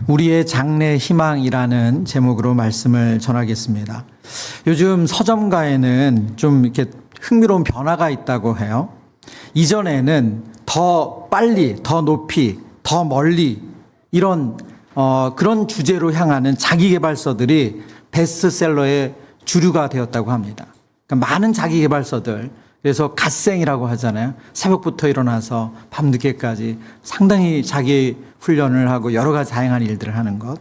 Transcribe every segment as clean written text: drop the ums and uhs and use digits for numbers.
우리의 장래 희망이라는 제목으로 말씀을 전하겠습니다. 요즘 서점가에는 좀 이렇게 흥미로운 변화가 있다고 해요. 이전에는 더 빨리, 더 높이, 더 멀리 이런 그런 주제로 향하는 자기계발서들이 베스트셀러의 주류가 되었다고 합니다. 그러니까 많은 자기계발서들, 그래서 갓생이라고 하잖아요. 새벽부터 일어나서 밤늦게까지 상당히 자기 훈련을 하고 여러 가지 다양한 일들을 하는 것.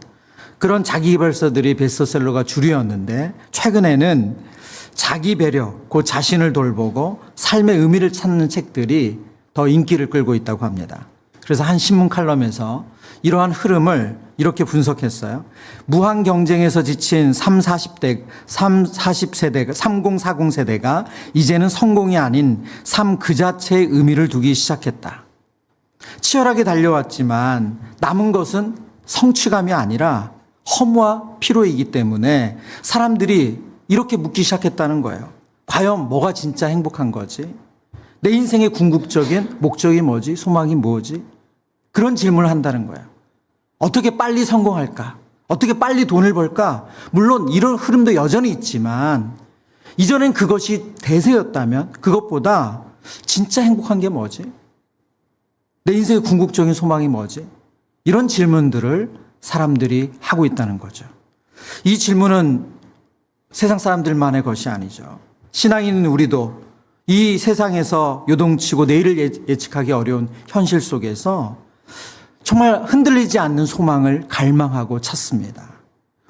그런 자기계발서들이 베스트셀러가 주류였는데 최근에는 자기 배려, 곧 자신을 돌보고 삶의 의미를 찾는 책들이 더 인기를 끌고 있다고 합니다. 그래서 한 신문 칼럼에서 이러한 흐름을 이렇게 분석했어요. 무한 경쟁에서 지친 30, 40 세대가 이제는 성공이 아닌 삶 그 자체의 의미를 두기 시작했다. 치열하게 달려왔지만 남은 것은 성취감이 아니라 허무와 피로이기 때문에 사람들이 이렇게 묻기 시작했다는 거예요. 과연 뭐가 진짜 행복한 거지? 내 인생의 궁극적인 목적이 뭐지? 소망이 뭐지? 그런 질문을 한다는 거예요. 어떻게 빨리 성공할까? 어떻게 빨리 돈을 벌까? 물론 이런 흐름도 여전히 있지만 이전엔 그것이 대세였다면 그것보다 진짜 행복한 게 뭐지? 내 인생의 궁극적인 소망이 뭐지? 이런 질문들을 사람들이 하고 있다는 거죠. 이 질문은 세상 사람들만의 것이 아니죠. 신앙인인 우리도 이 세상에서 요동치고 내일을 예측하기 어려운 현실 속에서 정말 흔들리지 않는 소망을 갈망하고 찾습니다.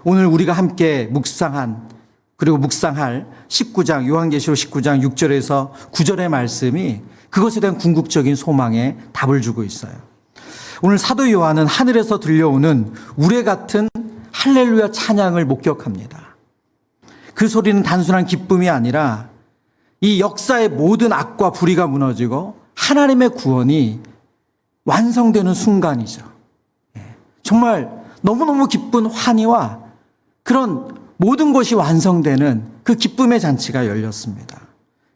오늘 우리가 함께 묵상할 19장, 요한계시록 19장 6절에서 9절의 말씀이 그것에 대한 궁극적인 소망에 답을 주고 있어요. 오늘 사도 요한은 하늘에서 들려오는 우레 같은 할렐루야 찬양을 목격합니다. 그 소리는 단순한 기쁨이 아니라 이 역사의 모든 악과 불의가 무너지고 하나님의 구원이 완성되는 순간이죠. 정말 너무너무 기쁜 환희와 그런 모든 것이 완성되는 그 기쁨의 잔치가 열렸습니다.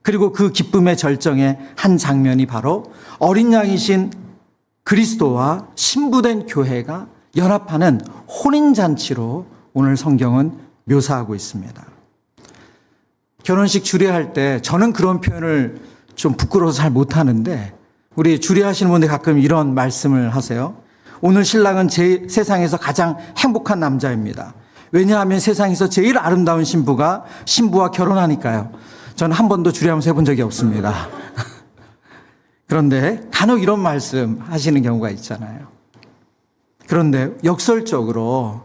그리고 그 기쁨의 절정의 한 장면이 바로 어린 양이신 그리스도와 신부된 교회가 연합하는 혼인잔치로 오늘 성경은 묘사하고 있습니다. 결혼식 주례할 때 저는 그런 표현을 좀 부끄러워서 잘 못하는데 우리 주례하시는 분들 가끔 이런 말씀을 하세요. 오늘 신랑은 세상에서 가장 행복한 남자입니다. 왜냐하면 세상에서 제일 아름다운 신부와 결혼하니까요. 저는 한 번도 주례하면서 해본 적이 없습니다. 그런데 간혹 이런 말씀 하시는 경우가 있잖아요. 그런데 역설적으로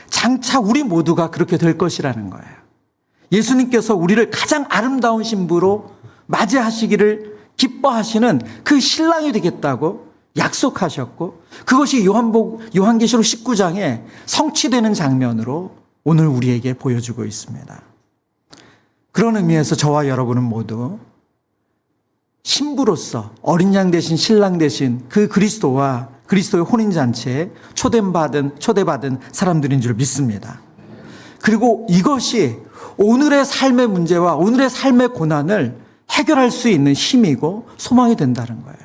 장차 우리 모두가 그렇게 될 것이라는 거예요. 예수님께서 우리를 가장 아름다운 신부로 맞이하시기를 기뻐하시는 그 신랑이 되겠다고 약속하셨고 그것이 요한계시록 19장에 성취되는 장면으로 오늘 우리에게 보여주고 있습니다. 그런 의미에서 저와 여러분은 모두 신부로서 어린 양 대신 신랑 대신 그 그리스도와 그리스도의 혼인잔치에 초대받은 사람들인 줄 믿습니다. 그리고 이것이 오늘의 삶의 문제와 오늘의 삶의 고난을 해결할 수 있는 힘이고 소망이 된다는 거예요.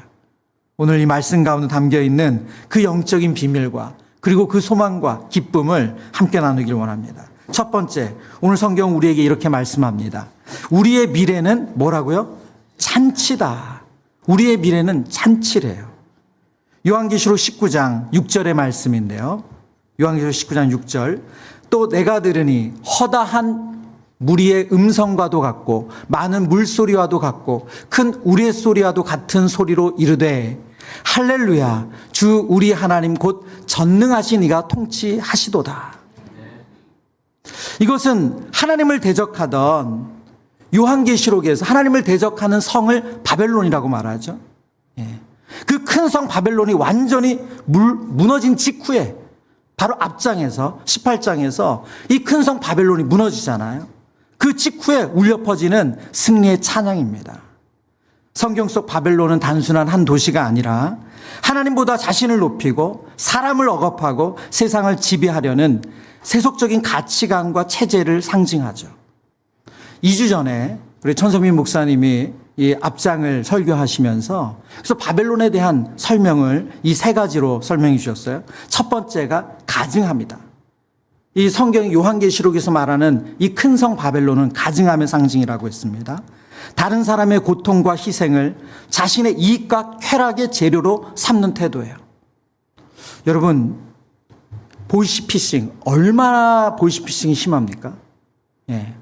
오늘 이 말씀 가운데 담겨 있는 그 영적인 비밀과 그리고 그 소망과 기쁨을 함께 나누길 원합니다. 첫 번째, 오늘 성경 우리에게 이렇게 말씀합니다. 우리의 미래는 뭐라고요? 잔치다. 우리의 미래는 잔치래요. 요한계시록 19장 6절의 말씀인데요. 요한계시록 19장 6절. 또 내가 들으니 허다한 무리의 음성과도 같고 많은 물소리와도 같고 큰 우레소리와도 같은 소리로 이르되 할렐루야 주 우리 하나님 곧 전능하신 이가 통치하시도다. 이것은 하나님을 대적하던 요한계시록에서 하나님을 대적하는 성을 바벨론이라고 말하죠. 그 큰 성 바벨론이 완전히 무너진 직후에 바로 앞장에서 18장에서 이 큰 성 바벨론이 무너지잖아요. 그 직후에 울려 퍼지는 승리의 찬양입니다. 성경 속 바벨론은 단순한 한 도시가 아니라 하나님보다 자신을 높이고 사람을 억압하고 세상을 지배하려는 세속적인 가치관과 체제를 상징하죠. 2주 전에 우리 천성민 목사님이 이 앞장을 설교하시면서 그래서 바벨론에 대한 설명을 이 세 가지로 설명해 주셨어요. 첫 번째가 가증합니다. 이 성경 요한계시록에서 말하는 이 큰 성 바벨론은 가증함의 상징이라고 했습니다. 다른 사람의 고통과 희생을 자신의 이익과 쾌락의 재료로 삼는 태도예요. 여러분, 보이스피싱, 얼마나 보이스피싱이 심합니까? 예.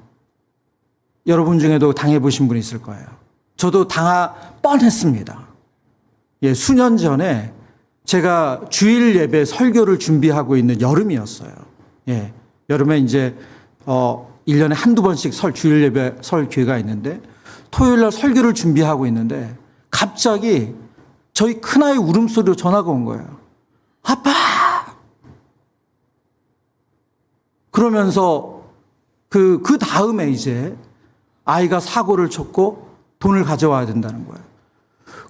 여러분 중에도 당해보신 분이 있을 거예요. 저도 뻔했습니다. 예, 수년 전에 제가 주일 예배 설교를 준비하고 있는 여름이었어요. 예, 여름에 이제 1년에 한두 번씩 주일 예배 설 기회가 있는데 토요일 날 설교를 준비하고 있는데 갑자기 저희 큰아이 울음소리로 전화가 온 거예요. 아빠! 그러면서 그 다음에 이제 아이가 사고를 쳤고 돈을 가져와야 된다는 거예요.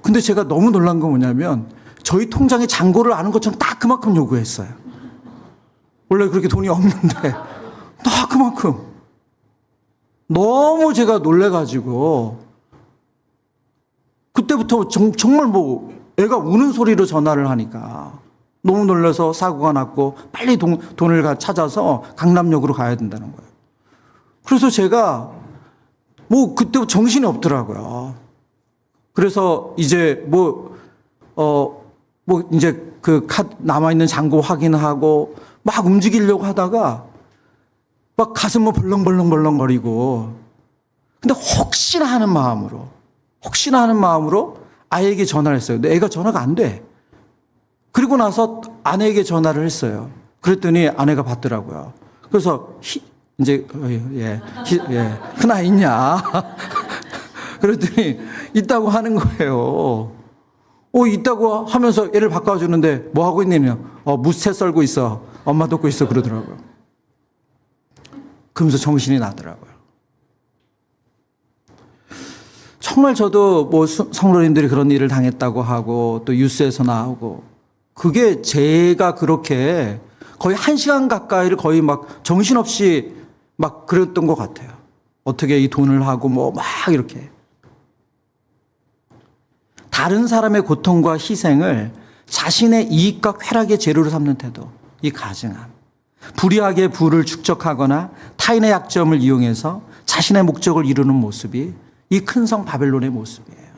근데 제가 너무 놀란 건 뭐냐면 저희 통장에 잔고를 아는 것처럼 딱 그만큼 요구했어요. 원래 그렇게 돈이 없는데 딱 그만큼. 너무 제가 놀래가지고 그때부터 정말 애가 우는 소리로 전화를 하니까 너무 놀라서 사고가 났고 빨리 돈을 찾아서 강남역으로 가야 된다는 거예요. 그래서 제가 그때부터 정신이 없더라고요. 그래서 이제 이제 그 남아있는 잔고 확인하고 막 움직이려고 하다가 막 가슴은 벌렁벌렁거리고 근데 혹시나 하는 마음으로 아이에게 전화를 했어요. 근데 애가 전화가 안 돼. 그리고 나서 아내에게 전화를 했어요. 그랬더니 아내가 받더라고요. 그래서 큰아이 있냐? 그랬더니 있다고 하는 거예요. 있다고 하면서 애를 바꿔주는데 뭐 하고 있느냐? 무채 썰고 있어. 엄마 돕고 있어. 그러더라고요. 그러면서 정신이 나더라고요. 정말 저도 성도님들이 그런 일을 당했다고 하고 또 뉴스에서 나오고 그게 제가 그렇게 거의 1시간 가까이를 거의 막 정신없이 막 그랬던 것 같아요. 어떻게 이 돈을 하고 막 이렇게. 다른 사람의 고통과 희생을 자신의 이익과 쾌락의 재료로 삼는 태도, 이 가증함. 불의하게 부를 축적하거나 타인의 약점을 이용해서 자신의 목적을 이루는 모습이 이 큰 성 바벨론의 모습이에요.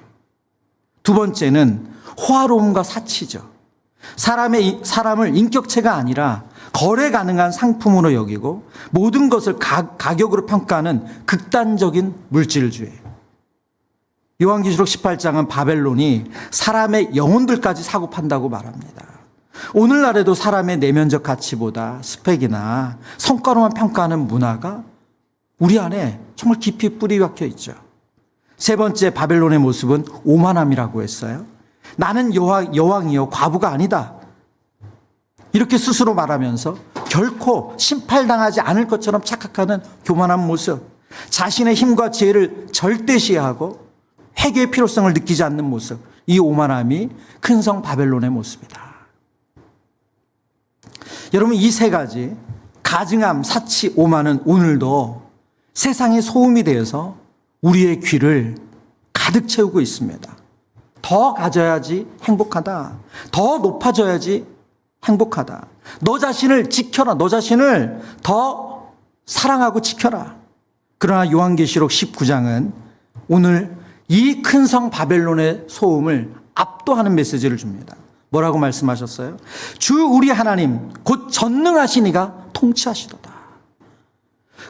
두 번째는 호화로움과 사치죠. 사람을 인격체가 아니라 거래 가능한 상품으로 여기고 모든 것을 가격으로 평가하는 극단적인 물질주의. 요한계시록 18장은 바벨론이 사람의 영혼들까지 사고 판다고 말합니다. 오늘날에도 사람의 내면적 가치보다 스펙이나 성과로만 평가하는 문화가 우리 안에 정말 깊이 뿌리 박혀 있죠. 세 번째 바벨론의 모습은 오만함이라고 했어요. 나는 여왕이요 과부가 아니다. 이렇게 스스로 말하면서 결코 심판당하지 않을 것처럼 착각하는 교만한 모습. 자신의 힘과 지혜를 절대시하고 회개의 필요성을 느끼지 않는 모습. 이 오만함이 큰 성 바벨론의 모습이다. 여러분, 이 세 가지 가증함, 사치, 오만은 오늘도 세상의 소음이 되어서 우리의 귀를 가득 채우고 있습니다. 더 가져야지 행복하다. 더 높아져야지 행복하다. 너 자신을 지켜라. 너 자신을 더 사랑하고 지켜라. 그러나 요한계시록 19장은 오늘 이 큰 성 바벨론의 소음을 압도하는 메시지를 줍니다. 뭐라고 말씀하셨어요? 주 우리 하나님 곧 전능하신 이가 통치하시도다.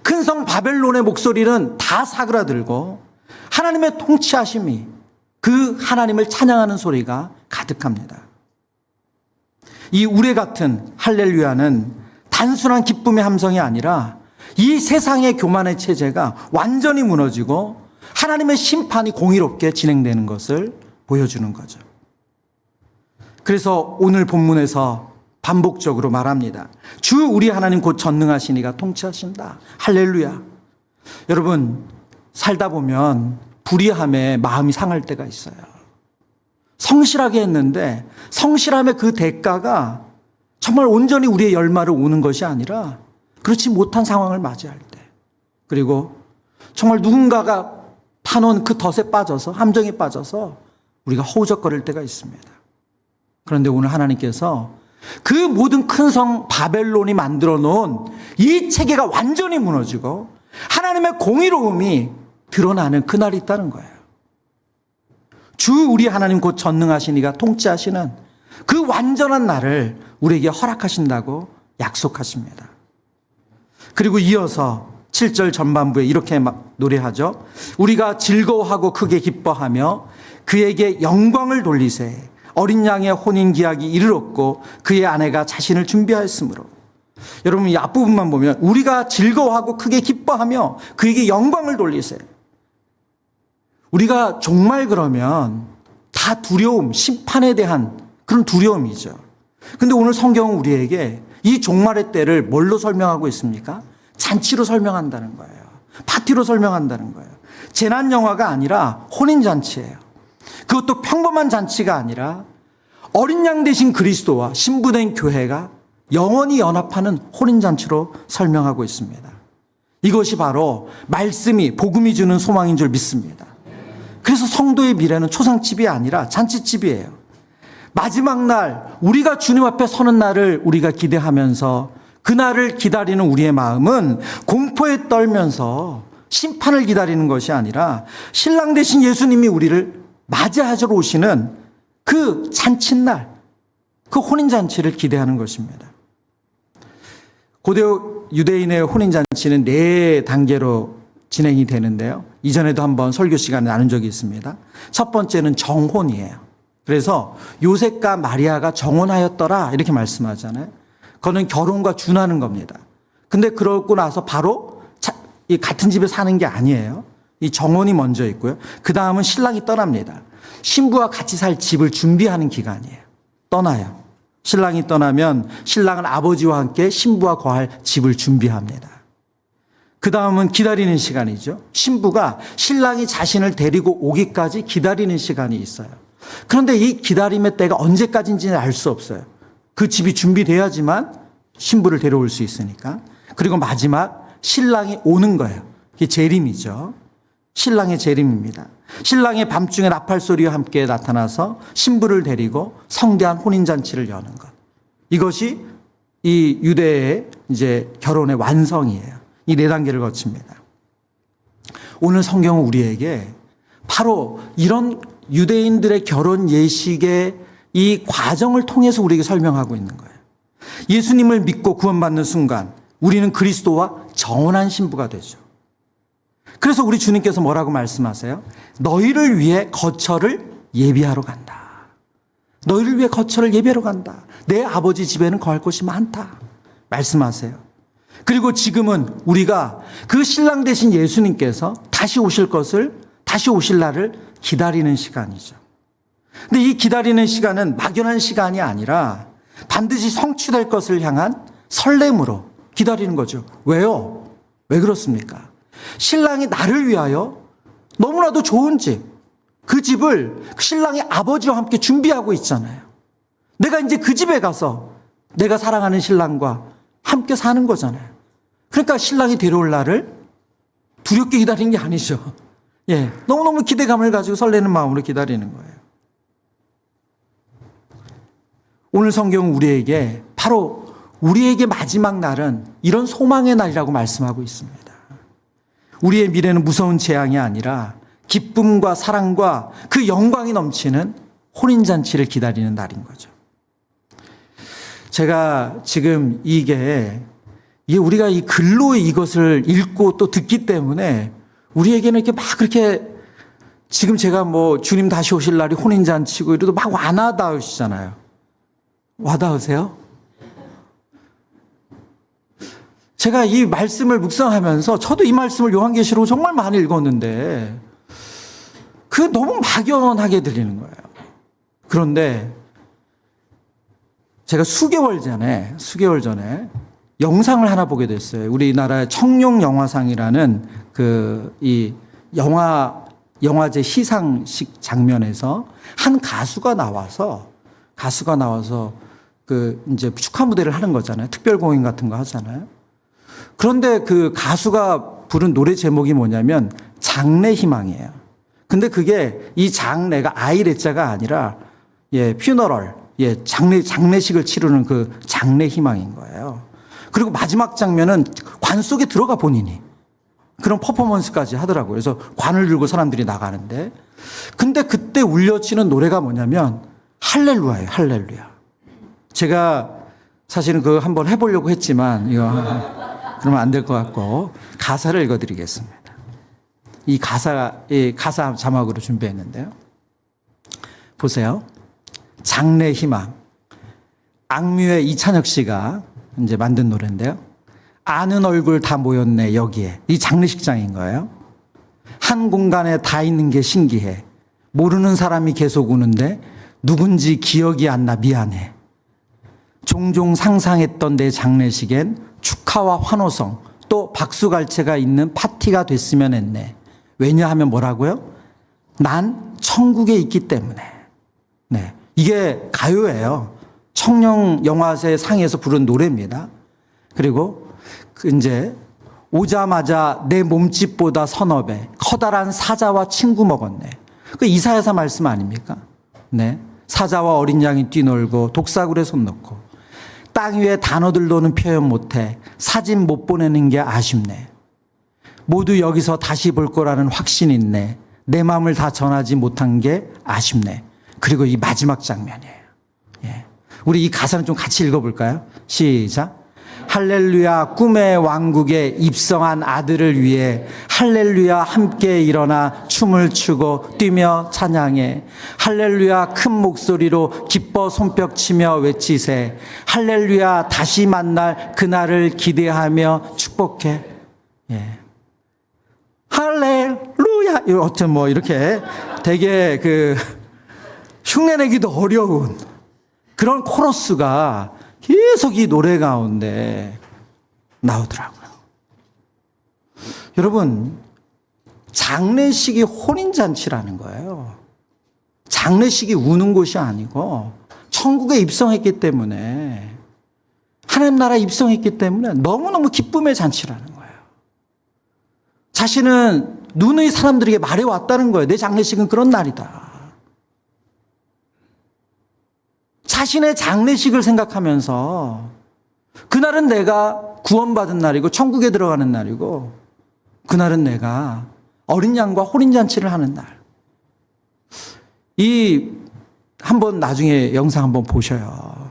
큰 성 바벨론의 목소리는 다 사그라들고 하나님의 통치하심이 그 하나님을 찬양하는 소리가 가득합니다. 이 우레 같은 할렐루야는 단순한 기쁨의 함성이 아니라 이 세상의 교만의 체제가 완전히 무너지고 하나님의 심판이 공의롭게 진행되는 것을 보여주는 거죠. 그래서 오늘 본문에서 반복적으로 말합니다. 주 우리 하나님 곧 전능하신 이가 통치하신다. 할렐루야. 여러분, 살다 보면 불의함에 마음이 상할 때가 있어요. 성실하게 했는데 성실함의 그 대가가 정말 온전히 우리의 열마를 오는 것이 아니라 그렇지 못한 상황을 맞이할 때, 그리고 정말 누군가가 파놓은 그 덫에 빠져서, 함정에 빠져서 우리가 허우적거릴 때가 있습니다. 그런데 오늘 하나님께서 그 모든 큰 성 바벨론이 만들어 놓은 이 체계가 완전히 무너지고 하나님의 공의로움이 드러나는 그날이 있다는 거예요. 주 우리 하나님 곧 전능하신 이가 통치하시는 그 완전한 날을 우리에게 허락하신다고 약속하십니다. 그리고 이어서 7절 전반부에 이렇게 막 노래하죠. 우리가 즐거워하고 크게 기뻐하며 그에게 영광을 돌리세. 어린 양의 혼인 기약이 이르렀고 그의 아내가 자신을 준비하였으므로. 여러분 이 앞부분만 보면 우리가 즐거워하고 크게 기뻐하며 그에게 영광을 돌리세. 우리가 정말 그러면 다 두려움, 심판에 대한 그런 두려움이죠. 근데 오늘 성경은 우리에게 이 종말의 때를 뭘로 설명하고 있습니까? 잔치로 설명한다는 거예요. 파티로 설명한다는 거예요. 재난 영화가 아니라 혼인 잔치예요. 그것도 평범한 잔치가 아니라 어린 양 대신 그리스도와 신부된 교회가 영원히 연합하는 혼인 잔치로 설명하고 있습니다. 이것이 바로 말씀이 복음이 주는 소망인 줄 믿습니다. 그래서 성도의 미래는 초상집이 아니라 잔치집이에요. 마지막 날 우리가 주님 앞에 서는 날을 우리가 기대하면서 그날을 기다리는 우리의 마음은 공포에 떨면서 심판을 기다리는 것이 아니라 신랑 되신 예수님이 우리를 맞이하러 오시는 그 잔칫날, 그 혼인잔치를 기대하는 것입니다. 고대 유대인의 혼인잔치는 4단계로 진행이 되는데요. 이전에도 한번 설교 시간에 나눈 적이 있습니다. 첫 번째는 정혼이에요. 그래서 요셉과 마리아가 정혼하였더라 이렇게 말씀하잖아요. 그거는 결혼과 준하는 겁니다. 근데 그러고 나서 바로 이 같은 집에 사는 게 아니에요. 이 정혼이 먼저 있고요. 그 다음은 신랑이 떠납니다. 신부와 같이 살 집을 준비하는 기간이에요. 떠나요. 신랑이 떠나면 신랑은 아버지와 함께 신부와 거할 집을 준비합니다. 그 다음은 기다리는 시간이죠. 신부가 신랑이 자신을 데리고 오기까지 기다리는 시간이 있어요. 그런데 이 기다림의 때가 언제까지인지는 알 수 없어요. 그 집이 준비돼야지만 신부를 데려올 수 있으니까. 그리고 마지막 신랑이 오는 거예요. 이게 재림이죠. 신랑의 재림입니다. 신랑의 밤중에 나팔 소리와 함께 나타나서 신부를 데리고 성대한 혼인잔치를 여는 것. 이것이 이 유대의 이제 결혼의 완성이에요. 이 4단계를 거칩니다. 오늘 성경은 우리에게 바로 이런 유대인들의 결혼 예식의 이 과정을 통해서 우리에게 설명하고 있는 거예요. 예수님을 믿고 구원받는 순간 우리는 그리스도와 정혼한 신부가 되죠. 그래서 우리 주님께서 뭐라고 말씀하세요? 너희를 위해 거처를 예비하러 간다. 너희를 위해 거처를 예비하러 간다. 내 아버지 집에는 거할 곳이 많다. 말씀하세요. 그리고 지금은 우리가 그 신랑 되신 예수님께서 다시 오실 날을 기다리는 시간이죠. 근데 이 기다리는 시간은 막연한 시간이 아니라 반드시 성취될 것을 향한 설렘으로 기다리는 거죠. 왜요? 왜 그렇습니까? 신랑이 나를 위하여 너무나도 좋은 집, 그 집을 신랑의 아버지와 함께 준비하고 있잖아요. 내가 이제 그 집에 가서 내가 사랑하는 신랑과 함께 사는 거잖아요. 그러니까 신랑이 데려올 날을 두렵게 기다리는 게 아니죠. 예, 너무너무 기대감을 가지고 설레는 마음으로 기다리는 거예요. 오늘 성경은 우리에게 바로 우리에게 마지막 날은 이런 소망의 날이라고 말씀하고 있습니다. 우리의 미래는 무서운 재앙이 아니라 기쁨과 사랑과 그 영광이 넘치는 혼인잔치를 기다리는 날인 거죠. 제가 지금 이게 우리가 이 글로 이것을 읽고 또 듣기 때문에 우리에게는 이렇게 막 그렇게 지금 제가 뭐 주님 다시 오실 날이 혼인잔치고 이래도 막 와닿으시잖아요. 와닿으세요? 제가 이 말씀을 묵상하면서 저도 이 말씀을 요한계시록을 정말 많이 읽었는데 그게 너무 막연하게 들리는 거예요. 그런데 제가 수개월 전에 영상을 하나 보게 됐어요. 우리나라의 청룡영화상이라는 이 영화제 시상식 장면에서 한 가수가 나와서 이제 축하 무대를 하는 거잖아요. 특별 공연 같은 거 하잖아요. 그런데 그 가수가 부른 노래 제목이 뭐냐면 장래 희망이에요. 근데 그게 이 장래가 아이레자가 아니라 퓨너럴, 장례식을 치르는 그 장례 희망인 거예요. 그리고 마지막 장면은 관 속에 들어가 본인이 그런 퍼포먼스까지 하더라고요. 그래서 관을 들고 사람들이 나가는데, 근데 그때 울려지는 노래가 뭐냐면 할렐루야예요. 할렐루야. 제가 사실은 그거 한번 해보려고 했지만 이거 그러면 안 될 것 같고 가사를 읽어드리겠습니다. 이 가사 자막으로 준비했는데요. 보세요. 장래 희망. 악뮤의 이찬혁 씨가 이제 만든 노래인데요. 아는 얼굴 다 모였네 여기에. 이 장례식장인 거예요. 한 공간에 다 있는 게 신기해. 모르는 사람이 계속 우는데 누군지 기억이 안 나 미안해. 종종 상상했던 내 장례식엔 축하와 환호성 또 박수갈채가 있는 파티가 됐으면 했네. 왜냐하면 뭐라고요? 난 천국에 있기 때문에. 네, 이게 가요예요. 청룡 영화제 상에서 부른 노래입니다. 그리고 이제 오자마자 내 몸집보다 서너 배 커다란 사자와 친구 먹었네. 그 이사야서 말씀 아닙니까? 네, 사자와 어린 양이 뛰놀고 독사굴에 손 넣고 땅 위에 단어들로는 표현 못해 사진 못 보내는 게 아쉽네. 모두 여기서 다시 볼 거라는 확신이 있네. 내 마음을 다 전하지 못한 게 아쉽네. 그리고 이 마지막 장면이에요. 예. 우리 이 가사는 좀 같이 읽어볼까요? 시작. 할렐루야 꿈의 왕국에 입성한 아들을 위해 할렐루야 함께 일어나 춤을 추고 뛰며 찬양해. 할렐루야 큰 목소리로 기뻐 손뼉치며 외치세. 할렐루야 다시 만날 그날을 기대하며 축복해. 예. 할렐루야. 어쨌든 뭐 이렇게 되게 흉내내기도 어려운 그런 코러스가 계속 이 노래 가운데 나오더라고요. 여러분, 장례식이 혼인잔치라는 거예요. 장례식이 우는 곳이 아니고 천국에 입성했기 때문에, 하나님 나라에 입성했기 때문에 너무너무 기쁨의 잔치라는 거예요. 자신은 눈의 사람들에게 말해왔다는 거예요. 내 장례식은 그런 날이다. 자신의 장례식을 생각하면서 그날은 내가 구원받은 날이고 천국에 들어가는 날이고 그날은 내가 어린 양과 혼인잔치를 하는 날. 한번 나중에 영상 한번 보셔요.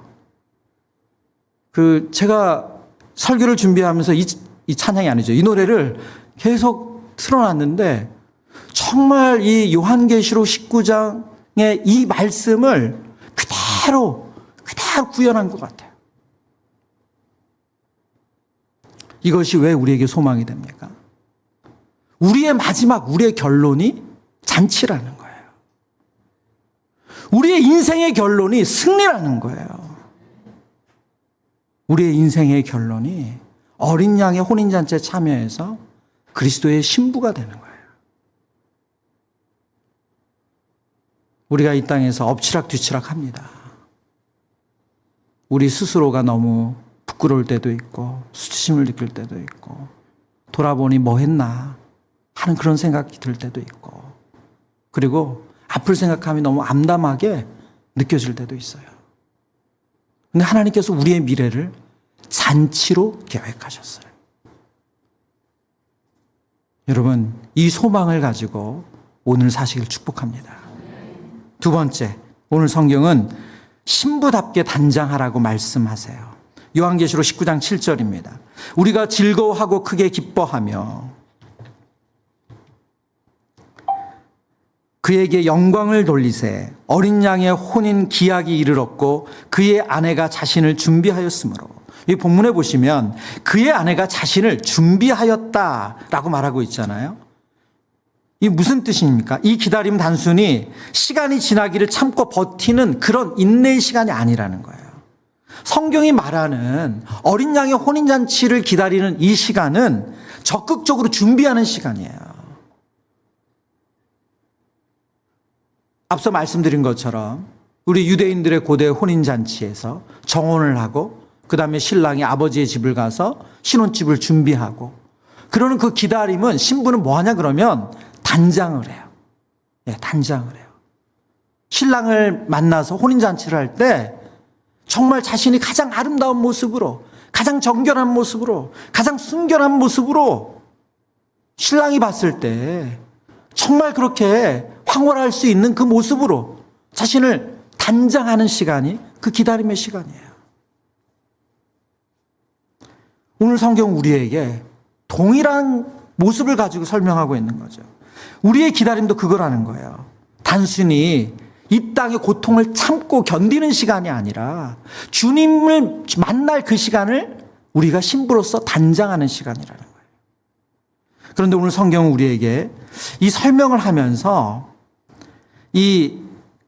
제가 설교를 준비하면서 이 찬양이 아니죠. 이 노래를 계속 틀어놨는데 정말 이 요한계시록 19장의 이 말씀을 그대로 구현한 것 같아요. 이것이 왜 우리에게 소망이 됩니까? 우리의 마지막, 우리의 결론이 잔치라는 거예요. 우리의 인생의 결론이 승리라는 거예요. 우리의 인생의 결론이 어린 양의 혼인잔치에 참여해서 그리스도의 신부가 되는 거예요. 우리가 이 땅에서 엎치락뒤치락 합니다. 우리 스스로가 너무 부끄러울 때도 있고 수치심을 느낄 때도 있고 돌아보니 뭐 했나 하는 그런 생각이 들 때도 있고, 그리고 앞을 생각함이 너무 암담하게 느껴질 때도 있어요. 근데 하나님께서 우리의 미래를 잔치로 계획하셨어요. 여러분, 이 소망을 가지고 오늘 사시길 축복합니다. 두 번째, 오늘 성경은 신부답게 단장하라고 말씀하세요. 요한계시록 19장 7절입니다. 우리가 즐거워하고 크게 기뻐하며 그에게 영광을 돌리세. 어린 양의 혼인 기약이 이르렀고 그의 아내가 자신을 준비하였으므로. 이 본문에 보시면 그의 아내가 자신을 준비하였다라고 말하고 있잖아요. 이 무슨 뜻입니까? 이 기다림은 단순히 시간이 지나기를 참고 버티는 그런 인내의 시간이 아니라는 거예요. 성경이 말하는 어린 양의 혼인잔치를 기다리는 이 시간은 적극적으로 준비하는 시간이에요. 앞서 말씀드린 것처럼 우리 유대인들의 고대 혼인잔치에서 정혼을 하고 그 다음에 신랑이 아버지의 집을 가서 신혼집을 준비하고 그러는 그 기다림은 신부는 뭐 하냐 그러면 단장을 해요. 예, 단장을 해요. 신랑을 만나서 혼인잔치를 할 때 정말 자신이 가장 아름다운 모습으로, 가장 정결한 모습으로, 가장 순결한 모습으로 신랑이 봤을 때 정말 그렇게 황홀할 수 있는 그 모습으로 자신을 단장하는 시간이 그 기다림의 시간이에요. 오늘 성경 우리에게 동일한 모습을 가지고 설명하고 있는 거죠. 우리의 기다림도 그거라는 거예요. 단순히 이 땅의 고통을 참고 견디는 시간이 아니라 주님을 만날 그 시간을 우리가 신부로서 단장하는 시간이라는 거예요. 그런데 오늘 성경은 우리에게 이 설명을 하면서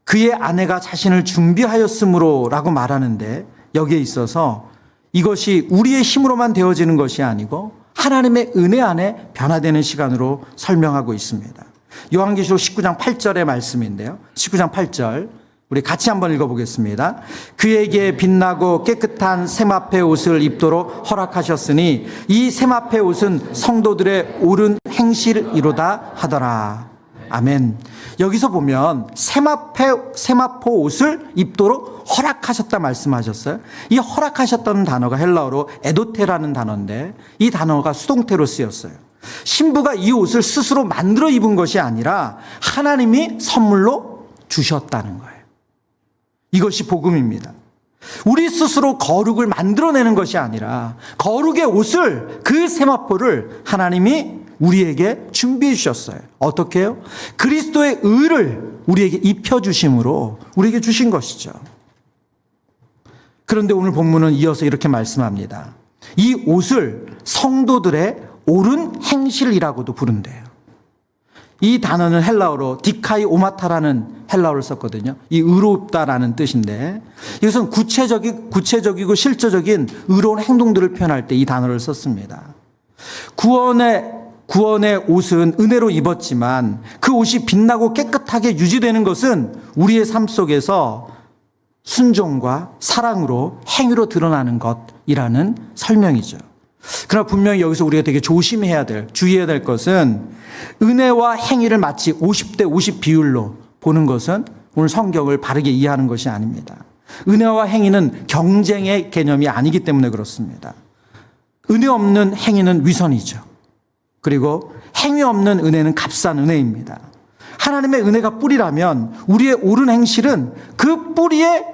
그의 아내가 자신을 준비하였으므로라고 말하는데 여기에 있어서 이것이 우리의 힘으로만 되어지는 것이 아니고 하나님의 은혜 안에 변화되는 시간으로 설명하고 있습니다. 요한계시록 19장 8절의 말씀인데요. 19장 8절 우리 같이 한번 읽어보겠습니다. 그에게 빛나고 깨끗한 세마포 옷을 입도록 허락하셨으니 이 세마포 옷은 성도들의 옳은 행실이로다 하더라. 아멘. 여기서 보면 세마포 옷을 입도록 허락하셨다 말씀하셨어요. 이 허락하셨다는 단어가 헬라어로 에도테라는 단어인데 이 단어가 수동태로 쓰였어요. 신부가 이 옷을 스스로 만들어 입은 것이 아니라 하나님이 선물로 주셨다는 거예요. 이것이 복음입니다. 우리 스스로 거룩을 만들어내는 것이 아니라 거룩의 옷을, 그 세마포를 하나님이 우리에게 준비해 주셨어요. 어떻게 해요? 그리스도의 의를 우리에게 입혀주심으로 우리에게 주신 것이죠. 그런데 오늘 본문은 이어서 이렇게 말씀합니다. 이 옷을 성도들의 옳은 행실이라고도 부른대요. 이 단어는 헬라어로 디카이 오마타라는 헬라어를 썼거든요. 이 의롭다라는 뜻인데 이것은 구체적이고 실제적인 의로운 행동들을 표현할 때 이 단어를 썼습니다. 구원의 옷은 은혜로 입었지만 그 옷이 빛나고 깨끗하게 유지되는 것은 우리의 삶 속에서 순종과 사랑으로 행위로 드러나는 것이라는 설명이죠. 그러나 분명히 여기서 우리가 되게 주의해야 될 것은 은혜와 행위를 마치 50대 50 비율로 보는 것은 오늘 성경을 바르게 이해하는 것이 아닙니다. 은혜와 행위는 경쟁의 개념이 아니기 때문에 그렇습니다. 은혜 없는 행위는 위선이죠. 그리고 행위 없는 은혜는 값싼 은혜입니다. 하나님의 은혜가 뿌리라면 우리의 옳은 행실은 그 뿌리의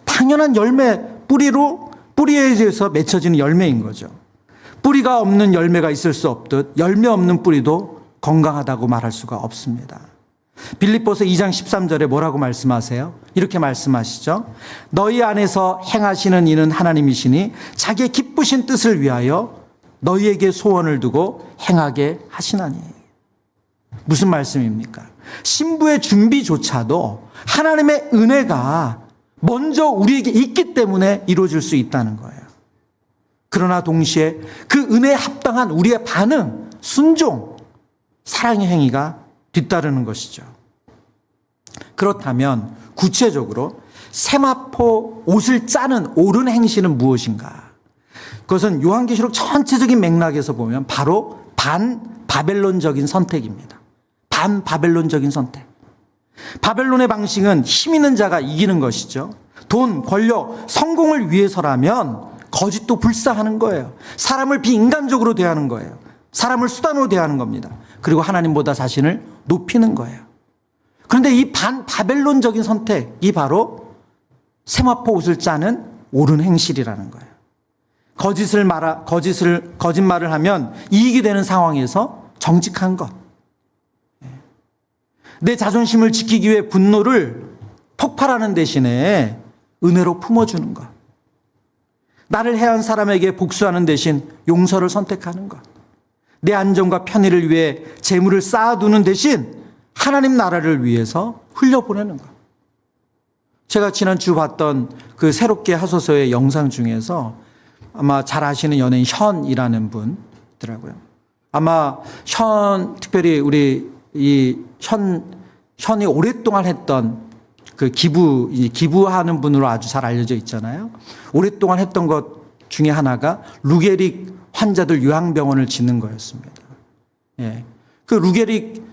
당연한 열매, 뿌리에 대해서 맺혀지는 열매인 거죠. 뿌리가 없는 열매가 있을 수 없듯 열매 없는 뿌리도 건강하다고 말할 수가 없습니다. 빌립보서 2장 13절에 뭐라고 말씀하세요? 이렇게 말씀하시죠. 너희 안에서 행하시는 이는 하나님이시니 자기의 기쁘신 뜻을 위하여 너희에게 소원을 두고 행하게 하시나니. 무슨 말씀입니까? 신부의 준비조차도 하나님의 은혜가 먼저 우리에게 있기 때문에 이루어질 수 있다는 거예요. 그러나 동시에 그 은혜에 합당한 우리의 반응, 순종, 사랑의 행위가 뒤따르는 것이죠. 그렇다면 구체적으로 세마포 옷을 짜는 옳은 행실은 무엇인가? 그것은 요한계시록 전체적인 맥락에서 보면 바로 반바벨론적인 선택입니다. 반바벨론적인 선택. 바벨론의 방식은 힘 있는 자가 이기는 것이죠. 돈, 권력, 성공을 위해서라면 거짓도 불사하는 거예요. 사람을 비인간적으로 대하는 거예요. 사람을 수단으로 대하는 겁니다. 그리고 하나님보다 자신을 높이는 거예요. 그런데 이 반바벨론적인 선택이 바로 세마포 옷을 짜는 옳은 행실이라는 거예요. 거짓말을 하면 이익이 되는 상황에서 정직한 것. 내 자존심을 지키기 위해 분노를 폭발하는 대신에 은혜로 품어주는 것. 나를 해한 사람에게 복수하는 대신 용서를 선택하는 것. 내 안정과 편의를 위해 재물을 쌓아두는 대신 하나님 나라를 위해서 흘려보내는 것. 제가 지난주 봤던 그 새롭게 하소서의 영상 중에서 아마 잘 아시는 연예인 현이라는 분이더라고요. 아마 특별히 우리 현이 오랫동안 했던 그 기부하는 분으로 아주 잘 알려져 있잖아요. 오랫동안 했던 것 중에 하나가 루게릭 환자들 요양병원을 짓는 거였습니다. 예. 그 루게릭,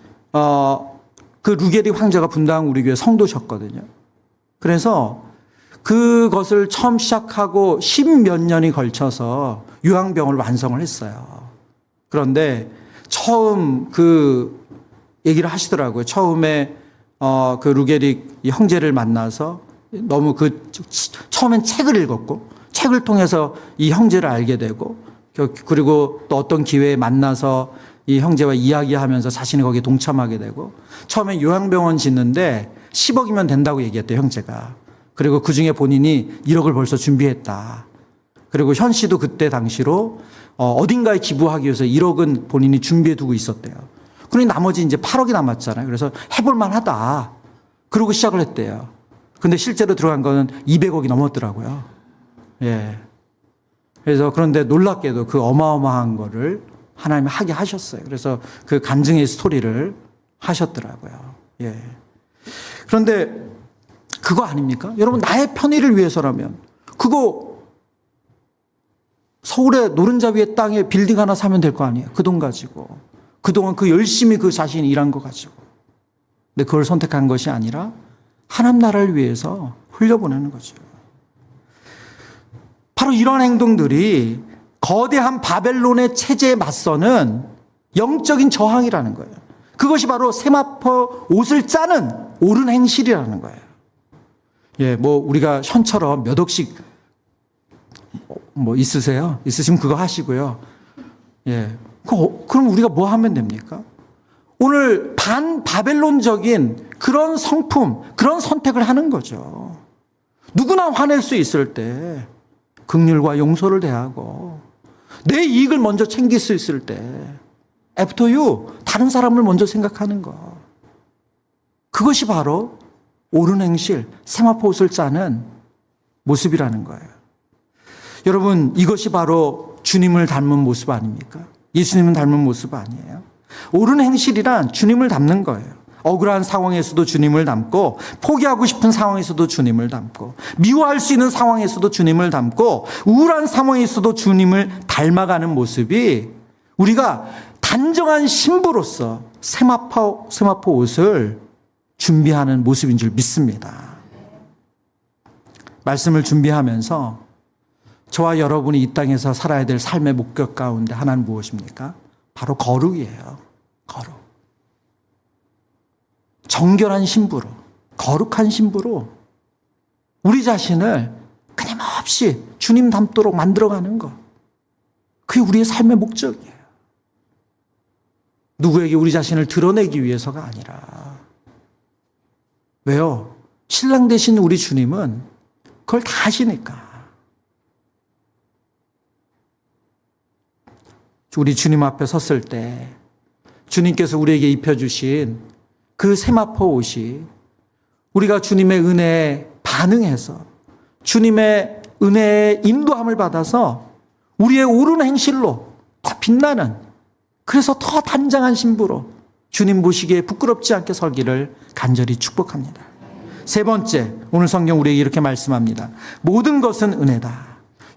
그 루게리 황제가 분당 우리 교회 성도셨거든요. 그래서 그것을 처음 시작하고 10몇 년이 걸쳐서 요양병을 완성을 했어요. 그런데 처음 그 얘기를 하시더라고요. 처음에 그 루게리 형제를 만나서 너무 처음엔 책을 읽었고 책을 통해서 이 형제를 알게 되고 그리고 또 어떤 기회에 만나서 이 형제와 이야기하면서 자신이 거기에 동참하게 되고 처음에 요양병원 짓는데 10억이면 된다고 얘기했대요, 형제가. 그리고 그중에 본인이 1억을 벌써 준비했다. 그리고 현 씨도 그때 당시로 어딘가에 기부하기 위해서 1억은 본인이 준비해 두고 있었대요. 그러니 나머지 이제 8억이 남았잖아요. 그래서 해볼 만하다. 그러고 시작을 했대요. 근데 실제로 들어간 거는 200억이 넘었더라고요. 예. 그래서 그런데 놀랍게도 그 어마어마한 거를 하나님이 하게 하셨어요. 그래서 그 간증의 스토리를 하셨더라고요. 예. 그런데 그거 아닙니까? 여러분, 나의 편의를 위해서라면 그거 서울의 노른자 위에 땅에 빌딩 하나 사면 될 거 아니에요? 그 돈 가지고. 그동안 그 열심히 그 자신이 일한 거 가지고. 근데 그걸 선택한 것이 아니라 하나님 나라를 위해서 흘려보내는 거죠. 바로 이런 행동들이 거대한 바벨론의 체제에 맞서는 영적인 저항이라는 거예요. 그것이 바로 세마포 옷을 짜는 옳은 행실이라는 거예요. 예, 뭐 우리가 현처럼 몇 억씩 뭐 있으세요? 있으시면 그거 하시고요. 예, 그럼 우리가 뭐 하면 됩니까? 오늘 반바벨론적인 그런 성품, 그런 선택을 하는 거죠. 누구나 화낼 수 있을 때 긍휼과 용서를 대하고 내 이익을 먼저 챙길 수 있을 때 after you, 다른 사람을 먼저 생각하는 것. 그것이 바로 옳은 행실, 세마포 옷을 짜는 모습이라는 거예요. 여러분, 이것이 바로 주님을 닮은 모습 아닙니까? 예수님을 닮은 모습 아니에요? 옳은 행실이란 주님을 닮는 거예요. 억울한 상황에서도 주님을 닮고 포기하고 싶은 상황에서도 주님을 닮고 미워할 수 있는 상황에서도 주님을 닮고 우울한 상황에서도 주님을 닮아가는 모습이 우리가 단정한 신부로서 세마포 옷을 준비하는 모습인 줄 믿습니다. 말씀을 준비하면서 저와 여러분이 이 땅에서 살아야 될 삶의 목적 가운데 하나는 무엇입니까? 바로 거룩이에요. 거룩. 정결한 신부로, 거룩한 신부로 우리 자신을 끊임없이 주님 닮도록 만들어가는 것. 그게 우리의 삶의 목적이에요. 누구에게 우리 자신을 드러내기 위해서가 아니라. 왜요? 신랑 되신 우리 주님은 그걸 다 하시니까. 우리 주님 앞에 섰을 때 주님께서 우리에게 입혀주신 그 세마포 옷이 우리가 주님의 은혜에 반응해서 주님의 은혜의 인도함을 받아서 우리의 옳은 행실로 더 빛나는, 그래서 더 단장한 신부로 주님 보시기에 부끄럽지 않게 서기를 간절히 축복합니다. 세 번째, 오늘 성경 우리에게 이렇게 말씀합니다. 모든 것은 은혜다.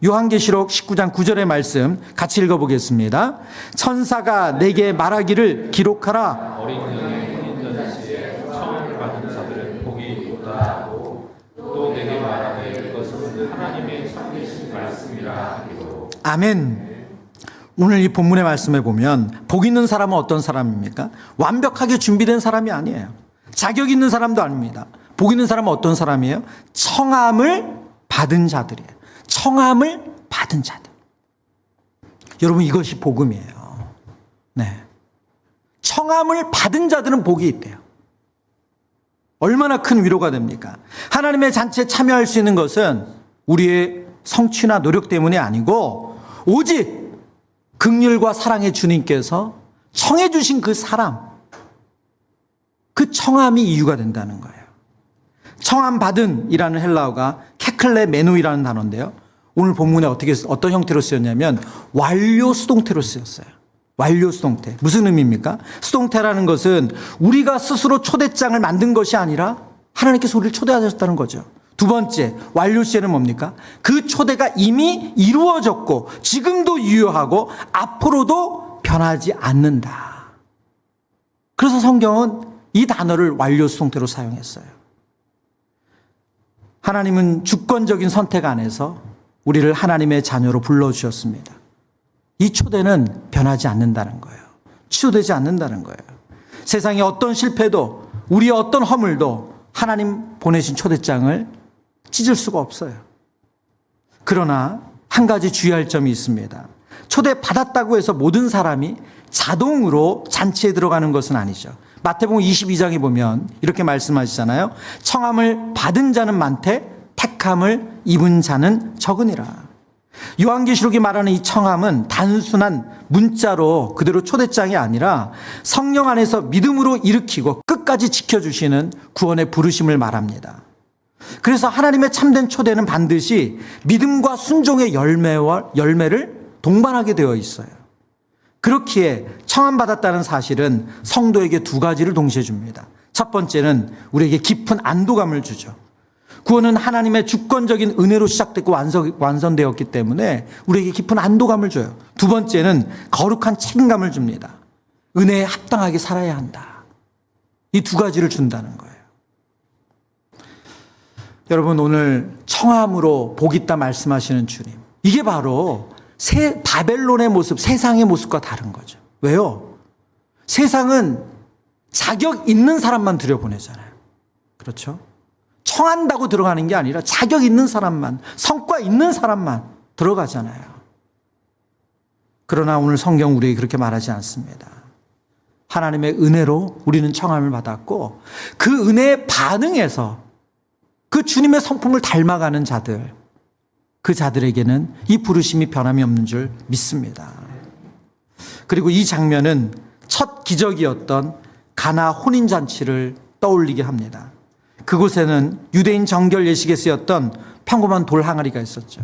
요한계시록 19장 9절의 말씀 같이 읽어보겠습니다. 천사가 내게 말하기를 기록하라. 어린 양의 혼인잔치에 처음을 받은 자들은 복이 있다 하고 또 내게 말하되 이것은 하나님의 참되신 말씀이라 하기로. 아멘. 오늘 이 본문의 말씀에 보면 복 있는 사람은 어떤 사람입니까? 완벽하게 준비된 사람이 아니에요. 자격 있는 사람도 아닙니다. 복 있는 사람은 어떤 사람이에요? 청함을 받은 자들이에요. 청함을 받은 자들. 여러분, 이것이 복음이에요. 네. 청함을 받은 자들은 복이 있대요. 얼마나 큰 위로가 됩니까? 하나님의 잔치에 참여할 수 있는 것은 우리의 성취나 노력 때문이 아니고 오직 긍휼과 사랑의 주님께서 청해 주신 그 사람, 그 청함이 이유가 된다는 거예요. 청함 받은 이라는 헬라어가 케클레 메누이라는 단어인데요. 오늘 본문에 어떤 형태로 쓰였냐면 완료 수동태로 쓰였어요. 완료 수동태. 무슨 의미입니까? 수동태라는 것은 우리가 스스로 초대장을 만든 것이 아니라 하나님께서 우리를 초대하셨다는 거죠. 두 번째, 완료 시에는 뭡니까? 그 초대가 이미 이루어졌고 지금도 유효하고 앞으로도 변하지 않는다. 그래서 성경은 이 단어를 완료 수동태로 사용했어요. 하나님은 주권적인 선택 안에서 우리를 하나님의 자녀로 불러주셨습니다. 이 초대는 변하지 않는다는 거예요. 치유되지 않는다는 거예요. 세상의 어떤 실패도 우리의 어떤 허물도 하나님 보내신 초대장을 찢을 수가 없어요. 그러나 한 가지 주의할 점이 있습니다. 초대받았다고 해서 모든 사람이 자동으로 잔치에 들어가는 것은 아니죠. 마태복음 22장에 보면 이렇게 말씀하시잖아요. 청함을 받은 자는 많되 택함을 입은 자는 적으니라. 요한계시록이 말하는 이 청함은 단순한 문자로 그대로 초대장이 아니라 성령 안에서 믿음으로 일으키고 끝까지 지켜주시는 구원의 부르심을 말합니다. 그래서 하나님의 참된 초대는 반드시 믿음과 순종의 열매를 동반하게 되어 있어요. 그렇기에 청함받았다는 사실은 성도에게 두 가지를 동시에 줍니다. 첫 번째는 우리에게 깊은 안도감을 주죠. 구원은 하나님의 주권적인 은혜로 시작됐고 완성되었기 때문에 우리에게 깊은 안도감을 줘요. 두 번째는 거룩한 책임감을 줍니다. 은혜에 합당하게 살아야 한다. 이 두 가지를 준다는 거예요. 여러분, 오늘 청함으로 복 있다 말씀하시는 주님, 이게 바로 바벨론의 모습, 세상의 모습과 다른 거죠. 왜요? 세상은 자격 있는 사람만 들여보내잖아요. 그렇죠? 청한다고 들어가는 게 아니라 자격 있는 사람만, 성과 있는 사람만 들어가잖아요. 그러나 오늘 성경 우리에게 그렇게 말하지 않습니다. 하나님의 은혜로 우리는 청함을 받았고 그 은혜에 반응해서 그 주님의 성품을 닮아가는 자들, 그 자들에게는 이 부르심이 변함이 없는 줄 믿습니다. 그리고 이 장면은 첫 기적이었던 가나 혼인잔치를 떠올리게 합니다. 그곳에는 유대인 정결 예식에 쓰였던 평범한 돌 항아리가 있었죠.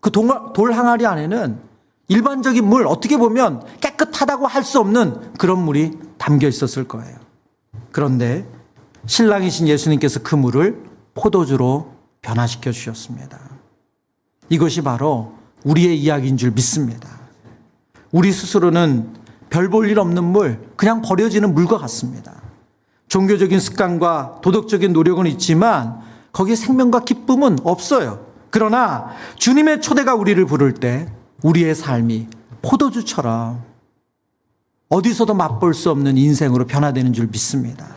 그 돌 항아리 안에는 일반적인 물, 어떻게 보면 깨끗하다고 할 수 없는 그런 물이 담겨 있었을 거예요. 그런데 신랑이신 예수님께서 그 물을 포도주로 변화시켜 주셨습니다. 이것이 바로 우리의 이야기인 줄 믿습니다. 우리 스스로는 별 볼 일 없는 물, 그냥 버려지는 물과 같습니다. 종교적인 습관과 도덕적인 노력은 있지만 거기에 생명과 기쁨은 없어요. 그러나 주님의 초대가 우리를 부를 때 우리의 삶이 포도주처럼 어디서도 맛볼 수 없는 인생으로 변화되는 줄 믿습니다.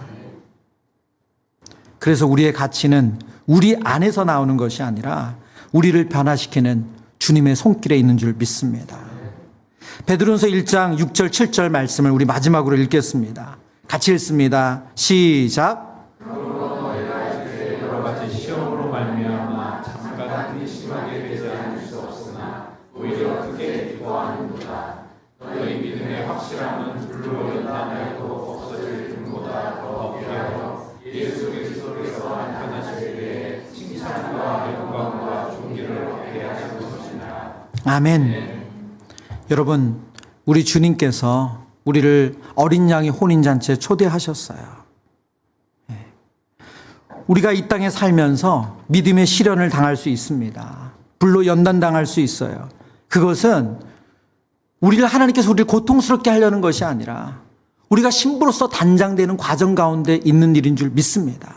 그래서 우리의 가치는 우리 안에서 나오는 것이 아니라 우리를 변화시키는 주님의 손길에 있는 줄 믿습니다. 베드로전서 1장 6절 7절 말씀을 우리 마지막으로 읽겠습니다. 같이 읽습니다. 시작. 여러 가지 시험으로 말미암아 잠깐 심하게 되지 않을 수 없으나 오히려 크게 기뻐하는도다. 너희 믿음의 확실함은 불로 연단하여도 없어질 금보다 더 귀하여 예수 그리스도께서 나타나실 때에 칭찬과 영광과 존귀를 얻게 하실 것이니라. 아멘. 여러분, 우리 주님께서 우리를 어린 양의 혼인잔치에 초대하셨어요. 우리가 이 땅에 살면서 믿음의 시련을 당할 수 있습니다. 불로 연단당할 수 있어요. 그것은 하나님께서 우리를 고통스럽게 하려는 것이 아니라 우리가 신부로서 단장되는 과정 가운데 있는 일인 줄 믿습니다.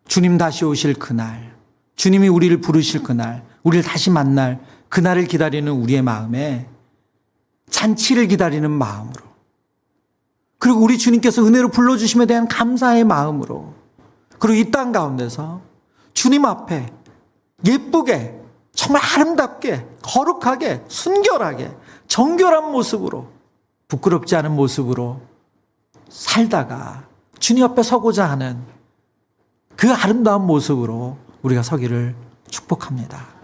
주님 다시 오실 그날, 주님이 우리를 부르실 그날, 우리를 다시 만날 그날을 기다리는 우리의 마음에 잔치를 기다리는 마음으로, 그리고 우리 주님께서 은혜로 불러주심에 대한 감사의 마음으로, 그리고 이 땅 가운데서 주님 앞에 예쁘게, 정말 아름답게, 거룩하게, 순결하게, 정결한 모습으로, 부끄럽지 않은 모습으로 살다가 주님 앞에 서고자 하는 그 아름다운 모습으로 우리가 서기를 축복합니다.